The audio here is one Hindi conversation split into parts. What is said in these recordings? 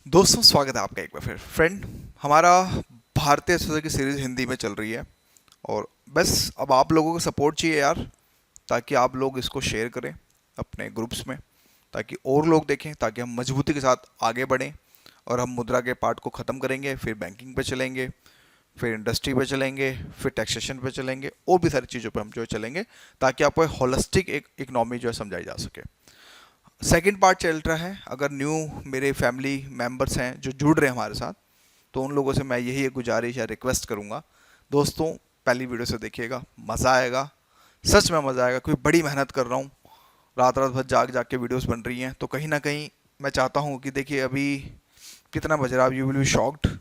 दोस्तों स्वागत है आपका एक बार फिर फ्रेंड। हमारा भारतीय सुजर की सीरीज हिंदी में चल रही है और बस अब आप लोगों को सपोर्ट चाहिए यार, ताकि आप लोग इसको शेयर करें अपने ग्रुप्स में, ताकि और लोग देखें, ताकि हम मजबूती के साथ आगे बढ़ें और हम मुद्रा के पार्ट को ख़त्म करेंगे, फिर बैंकिंग पे चलेंगे, फिर इंडस्ट्री पे चलेंगे, फिर टैक्सेशन पे चलेंगे और भी सारी चीज़ों पे हम जो है चलेंगे, ताकि आपको होलिस्टिक एक इकनॉमी जो है समझाई जा सके। सेकंड पार्ट चल रहा है। अगर न्यू मेरे फैमिली मेम्बर्स हैं जो जुड़ रहे हैं हमारे साथ, तो उन लोगों से मैं यही एक गुजारिश या रिक्वेस्ट करूंगा, दोस्तों पहली वीडियो से देखिएगा, मज़ा आएगा, सच में मज़ा आएगा। कोई बड़ी मेहनत कर रहा हूँ, रात रात भर जाग जाग के वीडियोस बन रही हैं, तो कहीं ना कहीं मैं चाहता हूँ कि देखिए अभी कितना बज रहा है, यू विल बी शॉक्ड।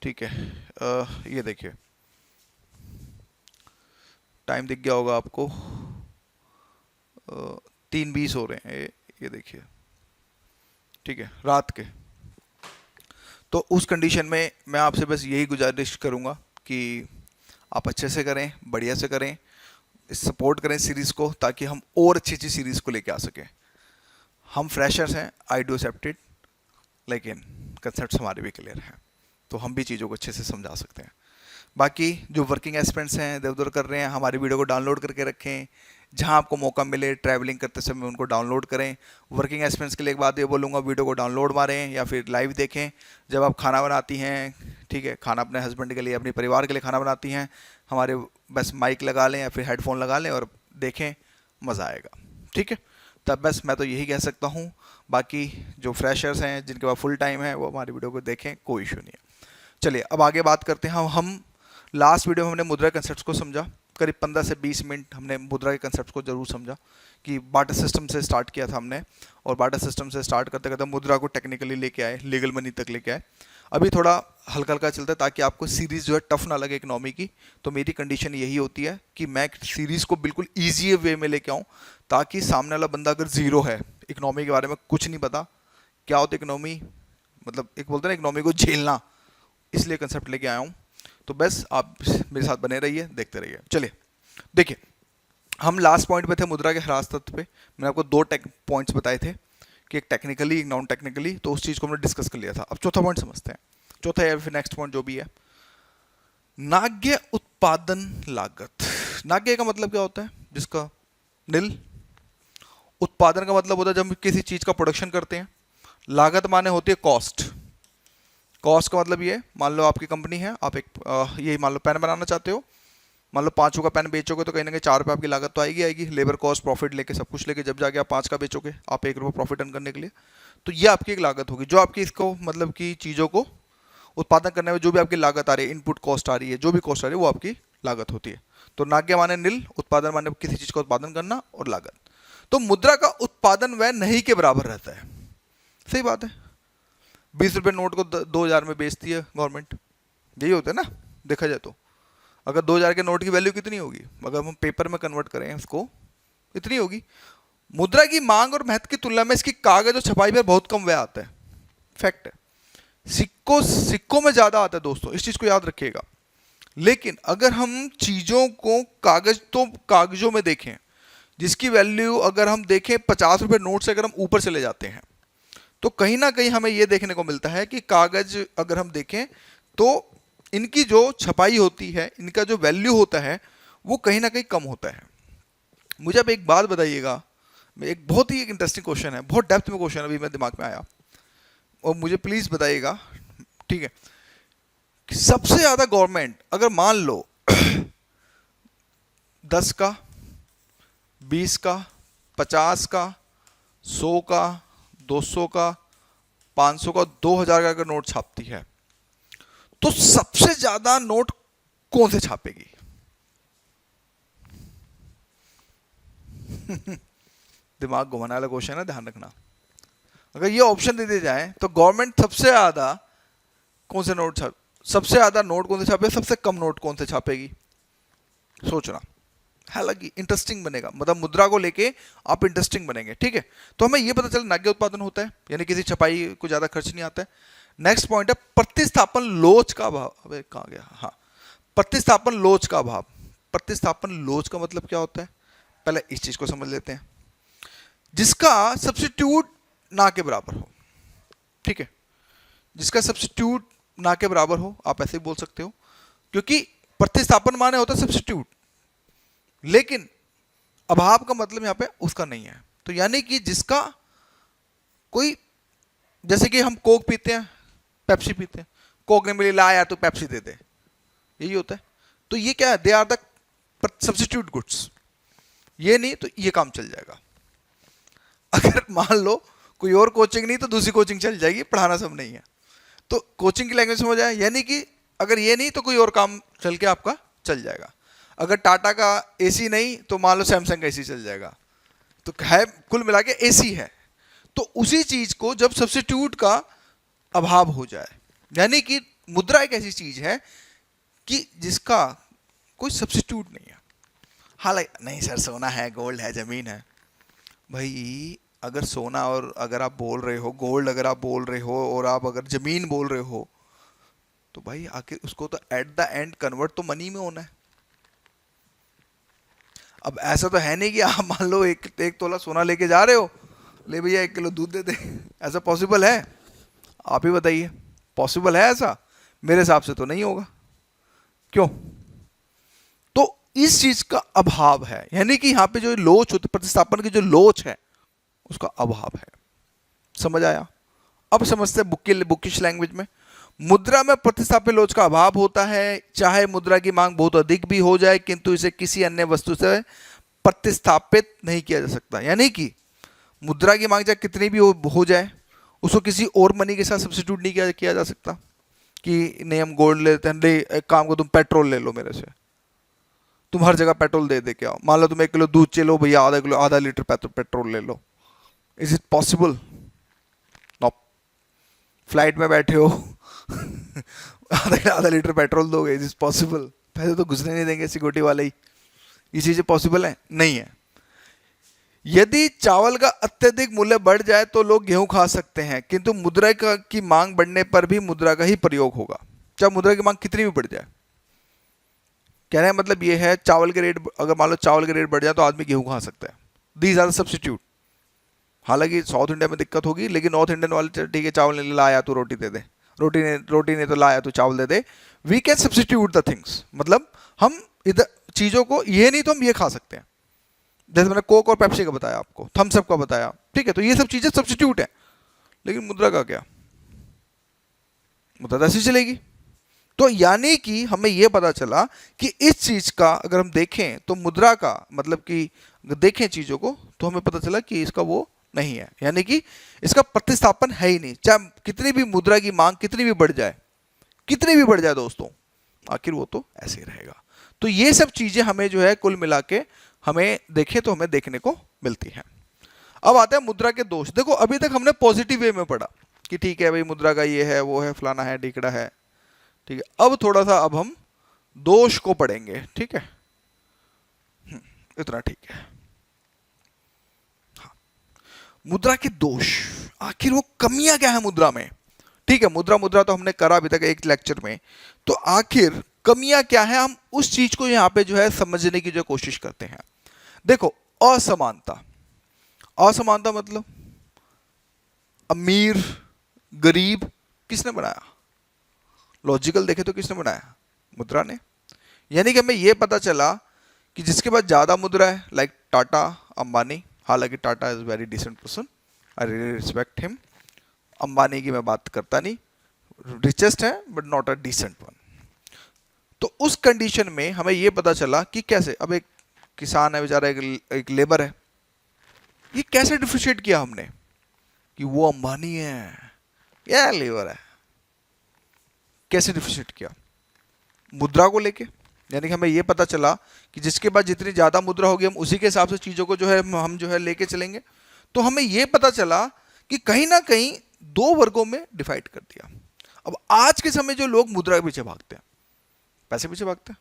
ठीक है, ये देखिए टाइम दिख गया होगा आपको, 3:20 हो रहे हैं, ये देखिए, ठीक है, रात के। तो उस कंडीशन में मैं आपसे बस यही गुजारिश करूंगा कि आप अच्छे से करें, बढ़िया से करें, सपोर्ट करें सीरीज़ को, ताकि हम और अच्छी अच्छी सीरीज़ को लेके आ सकें। हम फ्रेशर्स हैं, आई डू एक्सेप्टेड, लेकिन कंसेप्ट हमारे भी क्लियर हैं, तो हम भी चीज़ों को अच्छे से समझा सकते हैं। बाकी जो वर्किंग एस्पिरेंट्स हैं इधर उधर कर रहे हैं, हमारी वीडियो को डाउनलोड करके रखें, जहां आपको मौका मिले ट्रैवलिंग करते समय उनको डाउनलोड करें। वर्किंग एक्सपीरियंस के लिए एक बात ये बोलूँगा, वीडियो को डाउनलोड मारें या फिर लाइव देखें जब आप खाना बनाती हैं। ठीक है, खाना अपने हस्बैंड के लिए, अपने परिवार के लिए खाना बनाती हैं, हमारे बस माइक लगा लें या फिर हेडफोन लगा लें और देखें, मज़ा आएगा। ठीक है, तब बस मैं तो यही कह सकता हूँ। बाकी जो फ्रेशर्स हैं जिनके पास फुल टाइम है वो हमारी वीडियो को देखें, कोई इशू नहीं है। चलिए अब आगे बात करते हैं। हम लास्ट वीडियो में हमने मुद्रा कंसेप्ट को समझा, करीब 15 से 20 मिनट हमने मुद्रा के कंसेप्ट को जरूर समझा कि बार्टर सिस्टम से स्टार्ट किया था हमने, और बार्टर सिस्टम से स्टार्ट करते करते मुद्रा को टेक्निकली लेके आए, लीगल मनी तक लेके आए। अभी थोड़ा हल्का हल्का चलता है ताकि आपको सीरीज़ जो है टफ ना लगे इकोनॉमी की। तो मेरी कंडीशन यही होती है कि मैं सीरीज़ को बिल्कुल ईजी वे में लेके आऊँ, ताकि सामने वाला बंदा अगर ज़ीरो है, इकोनॉमी के बारे में कुछ नहीं पता, क्या होता है इकोनॉमी, मतलब एक बोलते हैं ना इकोनॉमी को झेलना, इसलिए कंसेप्ट लेके आया हूँ। तो बस आप मेरे साथ बने रहिए, देखते रहिए। चलिए देखिए, हम लास्ट पॉइंट पे थे मुद्रा के ह्रास तत्व पे। मैंने आपको दो पॉइंट्स बताए थे कि एक टेक्निकली एक नॉन टेक्निकली, तो उस चीज़ को हमने डिस्कस कर लिया था। अब चौथा पॉइंट समझते हैं, चौथा या फिर नेक्स्ट पॉइंट जो भी है, नाग्य उत्पादन लागत। नाग्य का मतलब क्या होता है, जिसका नील। उत्पादन का मतलब होता है जब हम किसी चीज़ का प्रोडक्शन करते हैं। लागत माने होती है कॉस्ट। कॉस्ट का मतलब ये, मान लो आपकी कंपनी है, आप एक ये मान लो पेन बनाना चाहते हो, मान लो 5 का पेन बेचोगे तो कहीं ना कहीं 4 रुपये आपकी लागत तो आएगी, लेबर कॉस्ट प्रॉफिट लेके सब कुछ लेके, जब जाके आप 5 का बेचोगे आप 1 रुपये प्रॉफिट अर्न करने के लिए। तो ये आपकी एक लागत होगी, जो आपकी इसको मतलब कि चीज़ों को उत्पादन करने में जो भी आपकी लागत आ रही है, इनपुट कॉस्ट आ रही है, जो भी कॉस्ट आ रही है वो आपकी लागत होती है। तो नाग्य माने नील, उत्पादन माने किसी चीज़ का उत्पादन करना, और लागत। तो मुद्रा का उत्पादन वह नहीं के बराबर रहता है। सही बात है, 20 रुपये नोट को 2000 में बेचती है गवर्नमेंट, यही होता है ना देखा जाए तो। अगर 2000 के नोट की वैल्यू कितनी होगी, अगर हम पेपर में कन्वर्ट करें उसको, इतनी होगी। मुद्रा की मांग और महत्व की तुलना में इसकी कागज और छपाई पर बहुत कम व्यय आता है, फैक्ट है। सिक्कों में ज्यादा आता है दोस्तों, इस चीज को याद रखिएगा। लेकिन अगर हम चीजों को कागजों में देखें, जिसकी वैल्यू अगर हम देखें 50 रुपये नोट से अगर हम ऊपर चले जाते हैं, तो कहीं ना कहीं हमें यह देखने को मिलता है कि कागज अगर हम देखें तो इनकी जो छपाई होती है, इनका जो वैल्यू होता है वो कहीं ना कहीं कम होता है। मुझे अब एक बात बताइएगा, एक बहुत ही इंटरेस्टिंग क्वेश्चन है, बहुत डेप्थ में क्वेश्चन अभी मेरे दिमाग में आया, और मुझे प्लीज बताइएगा, ठीक है, कि सबसे ज्यादा गवर्नमेंट अगर मान लो 10 का, 20 का, 50 का, 100 का, 200 का, 500 का, 2000 का अगर नोट छापती है, तो सबसे ज्यादा नोट कौन से छापेगी? दिमाग घुमाने वाला क्वेश्चन है, ध्यान रखना। अगर ये ऑप्शन दे दिए जाए तो गवर्नमेंट सबसे ज्यादा कौन से नोट सबसे ज्यादा नोट कौन से छापेगी, सबसे कम नोट कौन से छापेगी? सोचना, हालांकि इंटरेस्टिंग बनेगा, मतलब मुद्रा को लेके आप इंटरेस्टिंग बनेंगे। ठीक है, तो हमें ये पता चला नाग्य उत्पादन होता है, यानी किसी छपाई को ज्यादा खर्च नहीं आता है। नेक्स्ट पॉइंट है प्रतिस्थापन लोच का अभाव। अबे कहाँ गया, हाँ, प्रतिस्थापन लोच का अभाव। प्रतिस्थापन लोच का मतलब क्या होता है, पहले इस चीज को समझ लेते हैं, जिसका सब्स्टिट्यूट ना के बराबर हो। ठीक है, जिसका सब्स्टिट्यूट ना के बराबर हो, आप ऐसे ही बोल सकते हो, क्योंकि प्रतिस्थापन माने होता है सब्स्टिट्यूट, लेकिन अभाव का मतलब यहां पे उसका नहीं है। तो यानी कि जिसका कोई, जैसे कि हम कोक पीते हैं, पेप्सी पीते हैं, कोक ने मिली ला यार तू पेप्सी दे दे, यही होता है। तो ये क्या है, they are the substitute goods, ये नहीं तो ये काम चल जाएगा। अगर मान लो कोई और कोचिंग नहीं तो दूसरी कोचिंग चल जाएगी, पढ़ाना सब नहीं है, तो कोचिंग की लैंग्वेज समझ आए, यानी कि अगर ये नहीं तो कोई और काम चल के आपका चल जाएगा। अगर टाटा का एसी नहीं तो मान लो सैमसंग का एसी चल जाएगा, तो है कुल मिला के एसी है। तो उसी चीज को जब सब्स्टिट्यूट का अभाव हो जाए, यानी कि मुद्रा एक ऐसी चीज है कि जिसका कोई सब्स्टिट्यूट नहीं है। हालांकि नहीं सर सोना है, गोल्ड है, जमीन है, भाई अगर सोना और अगर आप बोल रहे हो, गोल्ड अगर आप बोल रहे हो, और आप अगर जमीन बोल रहे हो, तो भाई आखिर उसको तो एट द एंड कन्वर्ट तो मनी में होना है। अब ऐसा तो है नहीं कि आप मान लो एक तोला सोना लेके जा रहे हो, ले भैया 1 किलो दूध दे दे, ऐसा पॉसिबल है? आप ही बताइए, पॉसिबल है ऐसा? मेरे हिसाब से तो नहीं होगा। क्यों? तो इस चीज का अभाव है, यानी कि यहां पे जो लोच होती, प्रतिस्थापन की जो लोच है उसका अभाव है। समझ आया? अब समझते हैं बुकिश लैंग्वेज में। मुद्रा में प्रतिस्थापित लोच का अभाव होता है, चाहे मुद्रा की मांग बहुत अधिक भी हो जाए, किंतु इसे किसी अन्य वस्तु से प्रतिस्थापित नहीं किया जा सकता। यानी कि मुद्रा की मांग चाहे कितनी भी हो जाए, उसको किसी और मनी के साथ सब्स्टिट्यूट नहीं किया जा सकता कि नहीं हम गोल्ड लेते हैं, ले एक काम को तुम पेट्रोल ले लो मेरे से, तुम हर जगह पेट्रोल दे दे के आओ। मान लो तुम 1 किलो दूध चलो भैया, आधा लीटर पेट्रोल ले लो। Is it possible? No. Flight में बैठे हो आधा लीटर पेट्रोल दोगे, इज इट पॉसिबल? पैसे तो घुसने नहीं देंगे सिक्योरिटी वाले ही। ये चीजें पॉसिबल है? नहीं है। यदि चावल का अत्यधिक मूल्य बढ़ जाए तो लोग गेहूं खा सकते हैं, किंतु मुद्रा की मांग बढ़ने पर भी मुद्रा का ही प्रयोग होगा, चाहे मुद्रा की मांग कितनी भी बढ़ जाए। कहने का मतलब ये है, चावल के रेट, अगर मान लो चावल के रेट बढ़ जाए तो आदमी गेहूं खा सकता है। These are the substitute. हालांकि साउथ इंडिया में दिक्कत होगी, लेकिन नॉर्थ इंडियन वाले ठीक है, चावल नहीं लाया तो रोटी दे दे, रोटी ने तो लाया तो चावल दे दे। We can substitute the things, मतलब हम इधर चीजों को, ये नहीं तो हम ये खा सकते हैं। जैसे मैंने कोक और पेप्सी का बताया आपको, थम्स अप का बताया, ठीक है, तो ये सब चीजें सब्स्टिट्यूट है। लेकिन मुद्रा का क्या? मुद्रा ऐसी चलेगी। तो यानी कि हमें यह पता चला कि इस चीज का अगर हम देखें तो मुद्रा का मतलब कि देखें चीजों को, तो हमें पता चला कि इसका वो नहीं है, यानी कि इसका प्रतिस्थापन है ही नहीं। चाहे कितनी भी मुद्रा की मांग कितनी भी बढ़ जाए, कितनी भी बढ़ जाए दोस्तों, आखिर वो तो ऐसे ही रहेगा। तो ये सब चीजें हमें जो है कुल मिला के हमें देखें तो हमें देखने को मिलती है। अब आते हैं मुद्रा के दोष। देखो अभी तक हमने पॉजिटिव वे में पढ़ा कि ठीक है भाई मुद्रा का ये है, वो है, फलाना है, ढिकड़ा है, ठीक है। अब थोड़ा सा अब हम दोष को पढ़ेंगे, ठीक है। इतना ठीक है। हाँ। मुद्रा के दोष, आखिर वो कमियां क्या है मुद्रा में? ठीक है, मुद्रा तो हमने करा अभी तक एक लेक्चर में, तो आखिर कमियां क्या है, हम उस चीज को यहां पे जो है समझने की जो कोशिश करते हैं। देखो असमानता, असमानता मतलब अमीर गरीब किसने बनाया? लॉजिकल देखे तो किसने बनाया? मुद्रा ने। यानी कि हमें यह पता चला कि जिसके पास ज्यादा मुद्रा है, लाइक टाटा, अंबानी, हालांकि Tata is very decent person, I really respect him, Ambani की मैं बात करता नहीं, रिचेस्ट है but not a decent one. तो उस कंडीशन में हमें यह पता चला कि कैसे, अब एक किसान है बेचारा, एक लेबर है, ये कैसे डिफरेंशिएट किया हमने कि वो अंबानी है या लेबर है? कैसे डिफरेंशिएट किया? मुद्रा को लेके। यानी कि हमें यह पता चला कि जिसके पास जितनी ज्यादा मुद्रा होगी हम उसी के हिसाब से चीजों को जो है हम जो है लेके चलेंगे। तो हमें यह पता चला कि कहीं ना कहीं दो वर्गों में डिवाइड कर दिया। अब आज के समय जो लोग मुद्रा के पीछे भागते हैं, पैसे पीछे भागते हैं,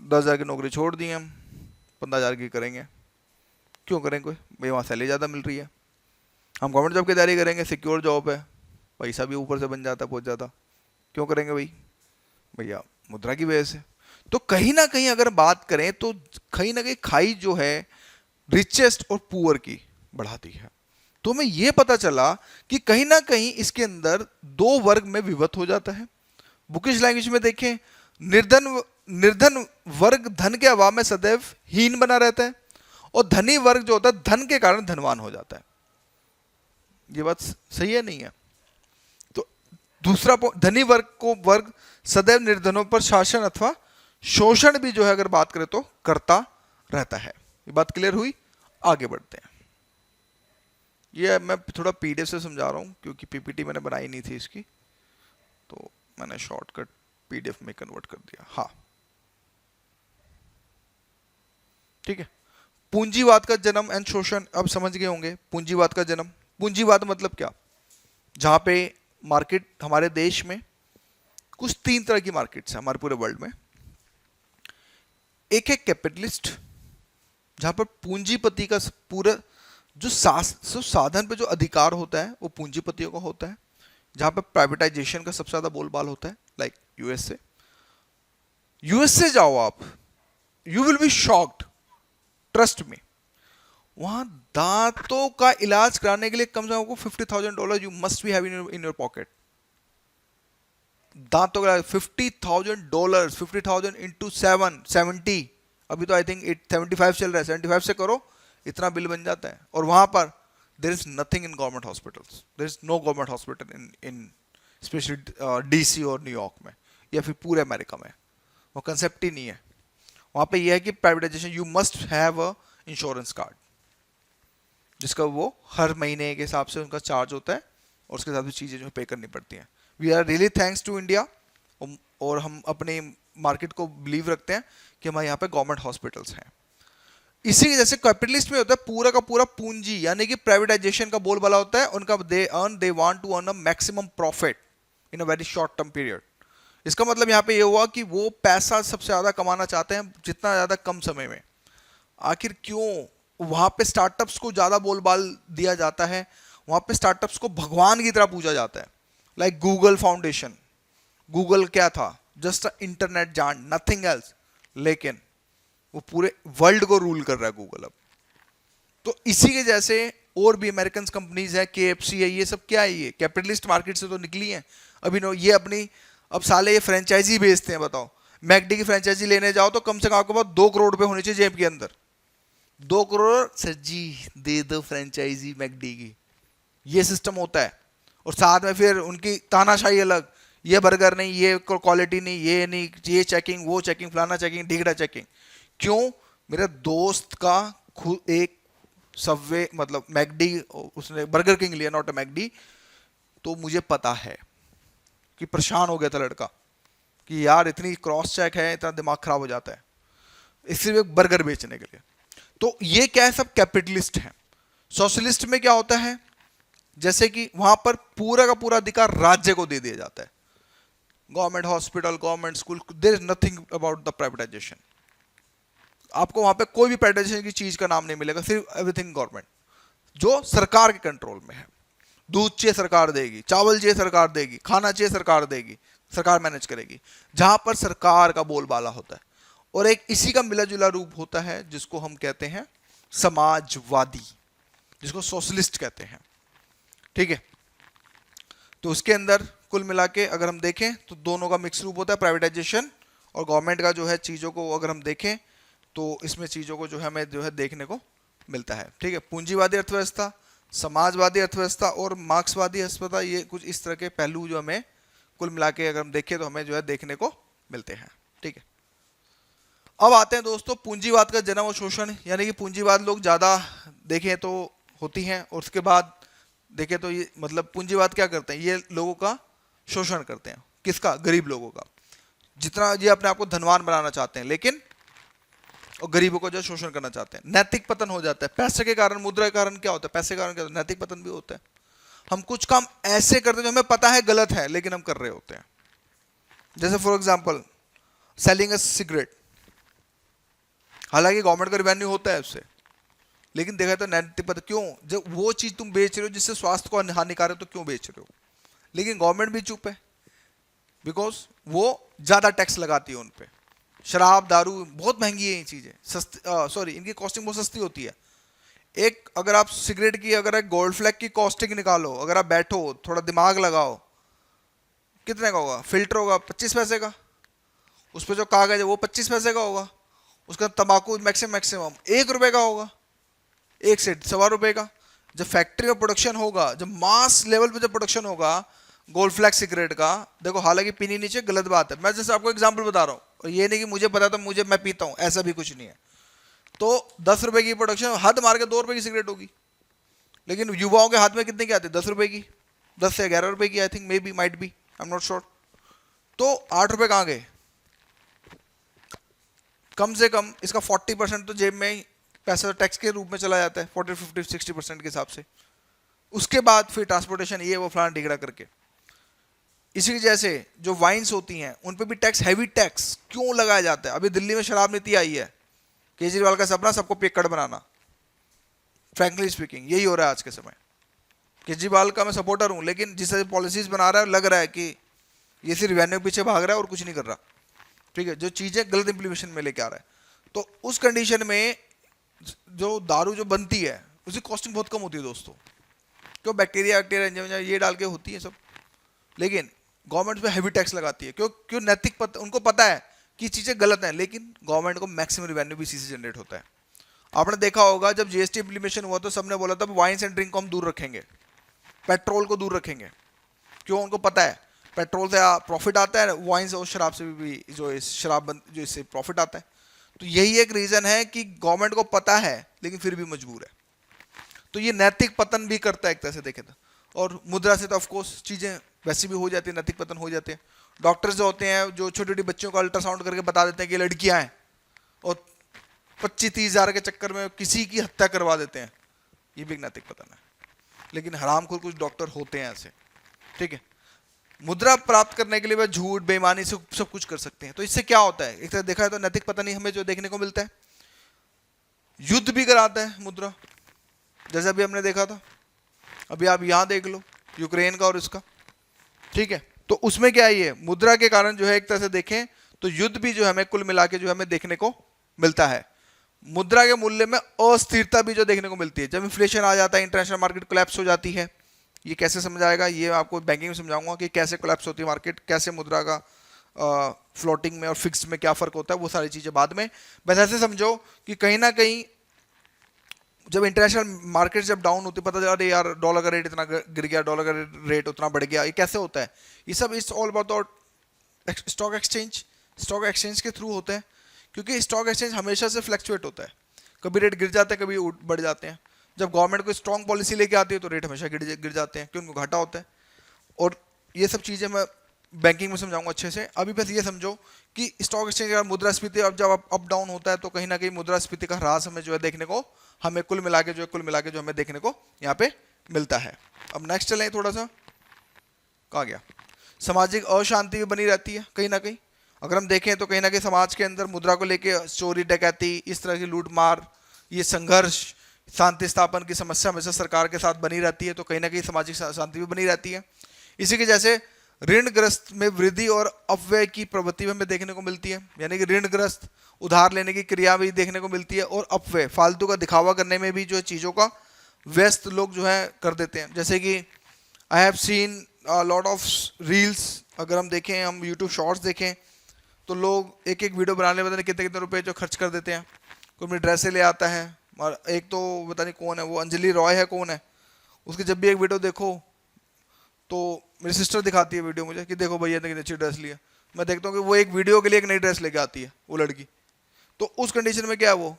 10,000 की नौकरी छोड़ दी हम, 15,000 की करेंगे। क्यों करें? कोई भाई वहाँ सैलरी ज़्यादा मिल रही है, हम गवर्नमेंट जॉब की तैयारी करेंगे, सिक्योर जॉब है, पैसा भी ऊपर से बन जाता है बहुत ज़्यादा। क्यों करेंगे भाई? भैया मुद्रा की वजह से। तो कहीं ना कहीं अगर बात करें तो कहीं ना कहीं खाई जो है रिचेस्ट और पुअर की बढ़ाती है। तो हमें यह पता चला कि कहीं ना कहीं इसके अंदर दो वर्ग में विभक्त हो जाता है। बुकिश लैंग्वेज में देखें, निर्धन निर्धन वर्ग धन के अभाव में सदैव हीन बना रहता है, और धनी वर्ग जो होता है धन के कारण धनवान हो जाता है। ये बात सही है नहीं है? तो दूसरा धनी वर्ग सदैव निर्धनों पर शासन अथवा शोषण भी जो है अगर बात करें तो करता रहता है। ये बात क्लियर हुई? आगे बढ़ते हैं। ये मैं थोड़ा पीडीएफ से समझा रहा हूं क्योंकि पीपीटी मैंने बनाई नहीं थी इसकी, तो मैंने शॉर्टकट पीडीएफ में कन्वर्ट कर दिया। हाँ ठीक है। पूंजीवाद का जन्म एंड शोषण अब समझ गए होंगे। पूंजीवाद का जन्म, पूंजीवाद मतलब क्या? जहां पे मार्केट, हमारे देश में कुछ तीन तरह की मार्केट्स हैं हमारे पूरे वर्ल्ड में। एक है कैपिटलिस्ट, जहां पर पूंजीपति का पूरा जो साधन पे जो अधिकार होता है वो पूंजीपतियों का होता है, जहां पर प्राइवेटाइजेशन का सबसे ज्यादा बोलबाल होता है, लाइक यूएसए। यूएसए जाओ आप, you will be shocked, trust में। वहां दांतों का इलाज कराने के लिए कम से कम $50,000 you must be have in your pocket. दांतों का $50,000, 50,000 इंटू 70, अभी तो आई थिंक 75 चल रहा है, 75 से करो, इतना बिल बन जाता है। और वहां पर there is nothing in government hospitals, there is no government hospital in specially DC और न्यूयॉर्क में या फिर पूरे अमेरिका में। वो कंसेप्ट ही नहीं है। वहां पे यह है कि privatisation, you must have a insurance card, जिसका वो हर महीने के हिसाब से उनका चार्ज होता है और उसके साथ भी चीजें जो पे करनी पड़ती हैं। We are really thanks to India, और हम अपने मार्केट को बिलीव रखते हैं कि हमारे यहाँ पे गवर्नमेंट हॉस्पिटल्स हैं। इसी की जैसे कैपिटलिस्ट में होता है पूरा का पूरा पूंजी, यानी कि प्राइवेटाइजेशन का बोलबाला होता है उनका। They want to earn a maximum profit in a very short term period. इसका मतलब यहाँ पे ये हुआ कि वो पैसा सबसे ज्यादा कमाना चाहते हैं जितना ज्यादा कम समय में। आखिर क्यों? वहां पे स्टार्टअप्स को ज्यादा बोलबाल दिया जाता है, वहां पे स्टार्टअप्स को भगवान की तरह पूजा जाता है। लाइक गूगल फाउंडेशन, गूगल क्या था? जस्ट इंटरनेट जान, नथिंग एल्स, लेकिन वो पूरे वर्ल्ड को रूल कर रहा है गूगल अब। तो इसी के जैसे और भी अमेरिकन कंपनीज है, KFC है, ये सब क्या है? ये कैपिटलिस्ट मार्केट से तो निकली है। अभी नो ये अपनी, अब साले ये फ्रेंचाइजी बेचते हैं। बताओ, मैकडी की फ्रेंचाइजी लेने जाओ तो कम से कम आपके पास 2 करोड़ रुपए होने चाहिए जेब के अंदर। 2 करोड़ सर जी दे दो फ्रेंचाइजी मैकडी की, ये सिस्टम होता है। और साथ में फिर उनकी तानाशाही अलग, ये बर्गर नहीं, ये क्वालिटी नहीं, ये नहीं, ये चेकिंग, वो चेकिंग, फलाना चेकिंग, ढिगड़ा चेकिंग। क्यों? मेरे दोस्त का खुद एक सबवे, मतलब मैकडी, उसने बर्गर किंग लिया, नॉट अ मैकडी, तो मुझे पता है कि परेशान हो गया था लड़का कि यार इतनी क्रॉस चेक है, इतना दिमाग खराब हो जाता है इसलिए बर्गर बेचने के लिए। तो ये क्या है? सब कैपिटलिस्ट हैं। सोशलिस्ट में क्या होता है? जैसे कि वहां पर पूरा का पूरा अधिकार राज्य को दे दिया जाता है। Government hospital, government school, there is nothing about the privatisation. आपको वहां पे कोई भी प्राइवेटाइजेशन की चीज का नाम नहीं मिलेगा, सिर्फ एवरीथिंग गवर्नमेंट, जो सरकार के कंट्रोल में है। दूध चाहिए सरकार देगी, चावल चाहिए सरकार देगी, खाना चाहिए सरकार देगी, सरकार मैनेज करेगी। जहां पर सरकार का बोलबाला होता है। और एक इसी का मिला जुला रूप होता है जिसको हम कहते हैं समाजवादी, जिसको सोशलिस्ट कहते हैं। ठीक है। तो उसके अंदर कुल मिला के अगर हम देखें तो दोनों का मिक्स रूप होता है, प्राइवेटाइजेशन और गवर्नमेंट का जो है चीजों को अगर हम देखें तो इसमें चीजों को जो है हमें जो है देखने को मिलता है। ठीक है। पूंजीवादी अर्थव्यवस्था, समाजवादी अर्थव्यवस्था और मार्क्सवादी अर्थव्यवस्था, ये कुछ इस तरह के पहलू जो हमें कुल मिला के अगर हम देखें तो हमें जो है देखने को मिलते हैं। ठीक है। अब आते हैं दोस्तों पूंजीवाद का जन्म और शोषण, यानी कि पूंजीवाद लोग ज्यादा देखें तो होती हैं, और उसके बाद देखें तो ये मतलब पूंजीवाद क्या करते हैं? ये लोगों का शोषण करते हैं। किसका? गरीब लोगों का। जितना ये अपने आप को धनवान बनाना चाहते हैं, लेकिन और गरीबों को जो शोषण करना चाहते हैं। नैतिक पतन हो जाता है पैसे के कारण, मुद्रा के कारण क्या होता है? पैसे के कारण क्या होता है? नैतिक पतन भी होता है। हम कुछ काम ऐसे करते हैं जो हमें पता है गलत है, लेकिन हम कर रहे होते हैं। जैसे for example selling a cigarette, हालांकि गवर्नमेंट का रिवेन्यू होता है उससे, लेकिन देखा तो नैतिक पतन। क्यों? जब वो चीज तुम बेच रहे हो जिससे स्वास्थ्य को हानिकारक, तो क्यों बेच रहे हो? लेकिन गवर्नमेंट भी चुप है, बिकॉज वो ज्यादा टैक्स लगाती है उन पे। शराब, दारू बहुत महंगी है ये चीजें, सस्ती, सॉरी, इनकी कॉस्टिंग बहुत सस्ती होती है। एक अगर आप सिगरेट की, अगर एक गोल्ड फ्लैग की कॉस्टिंग निकालो, अगर आप बैठो थोड़ा दिमाग लगाओ, कितने का होगा? फिल्टर होगा 25 पैसे का, उस पर जो कागज है वो 25 पैसे का होगा, उसका तंबाकू मैक्सिमम मैक्सिमम 1 रुपए का होगा, 1 से 1.25 रुपए का। जब फैक्ट्री में प्रोडक्शन होगा, जब मास लेवल पे जब प्रोडक्शन होगा गोल्ड फ्लैग सिगरेट का, देखो हालांकि पीनी नीचे गलत बात है, मैं जैसे आपको एग्जांपल बता रहा हूँ, और ये नहीं कि मुझे पता तो मुझे मैं पीता हूँ, ऐसा भी कुछ नहीं है। तो 10 रुपए की प्रोडक्शन हद मार के 2 रुपए की सिगरेट होगी, लेकिन युवाओं के हाथ में कितने की आती है? 10 रुपए की, 10 से 11 रुपए की, I think, may be, might be, I am not sure. तो 8 रुपए कहाँ गए? कम से कम इसका 40% तो जेब में ही पैसा टैक्स के रूप में चला जाता है, 40, 50, 60% के हिसाब से। उसके बाद फिर ट्रांसपोर्टेशन, ये वो फलाना ढिगड़ा करके। इसी की जैसे जो वाइन्स होती हैं उन पे भी टैक्स, हैवी टैक्स क्यों लगाया जाता है? अभी दिल्ली में शराब नीति आई है, केजरीवाल का सपना सबको पियक्कड़ बनाना। फ्रैंकली स्पीकिंग यही हो रहा है आज के समय। केजरीवाल का मैं सपोर्टर हूं, लेकिन जिस तरह पॉलिसीज बना रहा है लग रहा है कि ये सिर्फ रेवेन्यू के पीछे भाग रहा है और कुछ नहीं कर रहा। ठीक है, जो चीजें गलत इंप्लीमेशन में लेके आ रहा है। तो उस कंडीशन में जो दारू जो बनती है उसकी कॉस्टिंग बहुत कम होती है दोस्तों, क्यों? बैक्टीरिया बैक्टीरिया ये डाल के होती है सब, लेकिन गवर्नमेंट पे हैवी टैक्स लगाती है। क्यों? क्यों? नैतिक उनको पता है कि चीजें गलत हैं, लेकिन गवर्नमेंट को मैक्सिमम रेवेन्यू भी इसी से जनरेट होता है। आपने देखा होगा जब जीएसटी इंप्लीमेशन हुआ तो सबने बोला था वाइन्स एंड ड्रिंक को हम दूर रखेंगे, पेट्रोल को दूर रखेंगे। क्यों? उनको पता है पेट्रोल से प्रॉफिट आता है, वाइन्स और शराब से भी जो शराब जो इससे प्रॉफिट आता है। तो यही एक रीजन है कि गवर्नमेंट को पता है लेकिन फिर भी मजबूर है। तो ये नैतिक पतन भी करता है एक तरह से देखें तो। और मुद्रा से तो ऑफकोर्स चीजें वैसे भी हो जाती है, नैतिक पतन हो जाते हैं। डॉक्टर्स जो होते हैं जो छोटी छोटी बच्चों को अल्ट्रासाउंड करके बता देते हैं कि लड़कियां हैं, और 25-30 हजार के चक्कर में किसी की हत्या करवा देते हैं, ये भी एक नैतिक पतन है। लेकिन हरामखोर कुछ डॉक्टर होते हैं ऐसे। ठीक है, मुद्रा प्राप्त करने के लिए वह झूठ बेईमानी से सब कुछ कर सकते हैं। तो इससे क्या होता है? एक तरह देखा है तो नैतिक पतन ही हमें जो देखने को मिलता है। युद्ध भी कराता है मुद्रा, जैसे अभी हमने देखा था। अभी आप यहां देख लो यूक्रेन का और इसका। ठीक है, तो उसमें क्या है, ये मुद्रा के कारण जो है एक तरह से देखें तो युद्ध भी जो हमें कुल मिला के जो हमें देखने को मिलता है। मुद्रा के मूल्य में अस्थिरता भी जो देखने को मिलती है। जब इन्फ्लेशन आ जाता है, इंटरनेशनल मार्केट कोलैप्स हो जाती है। ये कैसे समझाएगा? ये आपको बैंकिंग में समझाऊंगा कि कैसे कोलैप्स होती है मार्केट, कैसे मुद्रा का फ्लोटिंग में और फिक्स्ड में क्या फर्क होता है, वो सारी चीजें बाद में। बस ऐसे समझो कि कहीं ना कहीं जब इंटरनेशनल मार्केट जब डाउन होती है, पता चला अरे यार डॉलर का रेट इतना गिर गया, डॉलर का रेट उतना बढ़ गया, ये कैसे होता है? ये सब it's all about stock exchange. Stock exchange के थ्रू होते हैं, क्योंकि स्टॉक एक्सचेंज हमेशा से फ्लक्चुएट होता है, कभी रेट गिर जाते हैं, कभी बढ़ जाते हैं। जब गवर्नमेंट कोई स्ट्रॉन्ग पॉलिसी लेके आती है तो रेट हमेशा गिर जाते हैं, क्योंकि उनको घाटा होता है। और ये सब चीज़ें मैं बैंकिंग में समझाऊंगा अच्छे से। अभी बस ये समझो कि स्टॉक एक्सचेंज का मुद्रास्फीति अब जब अप डाउन होता है तो कहीं ना कहीं मुद्रास्फीति का ह्रास हमें जो है देखने को, हमें कुल मिला के जो हमें देखने को यहाँ पे मिलता है। अब नेक्स्ट चलें थोड़ा सा, कहाँ गया? सामाजिक अशांति भी बनी रहती है कहीं ना कहीं। अगर हम देखें तो कहीं ना कहीं समाज के अंदर मुद्रा को लेके चोरी डकैती, इस तरह की लूट मार, ये संघर्ष, शांति स्थापन की समस्या हमेशा सरकार के साथ बनी रहती है। तो कहीं ना कहीं सामाजिक शांति भी बनी रहती है। इसी के जैसे ऋणग्रस्त में वृद्धि और अपव्यय की प्रवृत्ति हमें देखने को मिलती है, यानी कि ऋणग्रस्त उधार लेने की क्रिया भी देखने को मिलती है, और अपव्यय फालतू का दिखावा करने में भी जो है चीज़ों का व्यस्त लोग जो है कर देते हैं। जैसे कि I have seen lot of reels, अगर हम देखें, हम यूट्यूब शॉर्ट्स देखें तो लोग एक एक वीडियो बनाने में पता नहीं कितने कितने रुपए जो खर्च कर देते हैं। कोई अपनी ड्रेसें ले आता है, और एक तो पता नहीं कौन है वो, अंजलि रॉय है कौन है, उसकी जब भी एक वीडियो देखो तो मेरी सिस्टर दिखाती है वीडियो मुझे कि देखो भैया ने कितनी अच्छी ड्रेस ली है। मैं देखता हूँ कि वो एक वीडियो के लिए एक नई ड्रेस लेके आती है वो लड़की। तो उस कंडीशन में क्या है, वो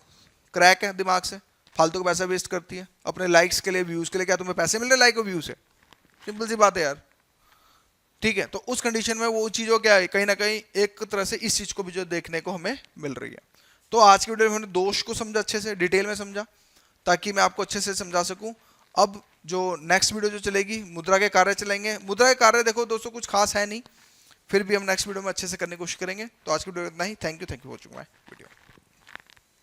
क्रैक है दिमाग से, फालतू का पैसा वेस्ट करती है अपने लाइक्स के लिए, व्यूज़ के लिए। क्या तुम्हें पैसे मिल रहे लाइक और व्यू से? सिंपल सी बात है यार। ठीक है, तो उस कंडीशन में वो चीज़ों क्या है, कहीं ना कहीं एक तरह से इस चीज़ को भी जो देखने को हमें मिल रही है। तो आज की वीडियो में हमने दोष को समझा, अच्छे से डिटेल में समझा, ताकि मैं आपको अच्छे से समझा सकूं। अब जो नेक्स्ट वीडियो जो चलेगी, मुद्रा के कार्य चलेंगे। मुद्रा के कार्य देखो दोस्तों कुछ खास है नहीं, फिर भी हम नेक्स्ट वीडियो में अच्छे से करने की कोशिश करेंगे। तो आज की वीडियो इतना ही। Thank you for watching my video.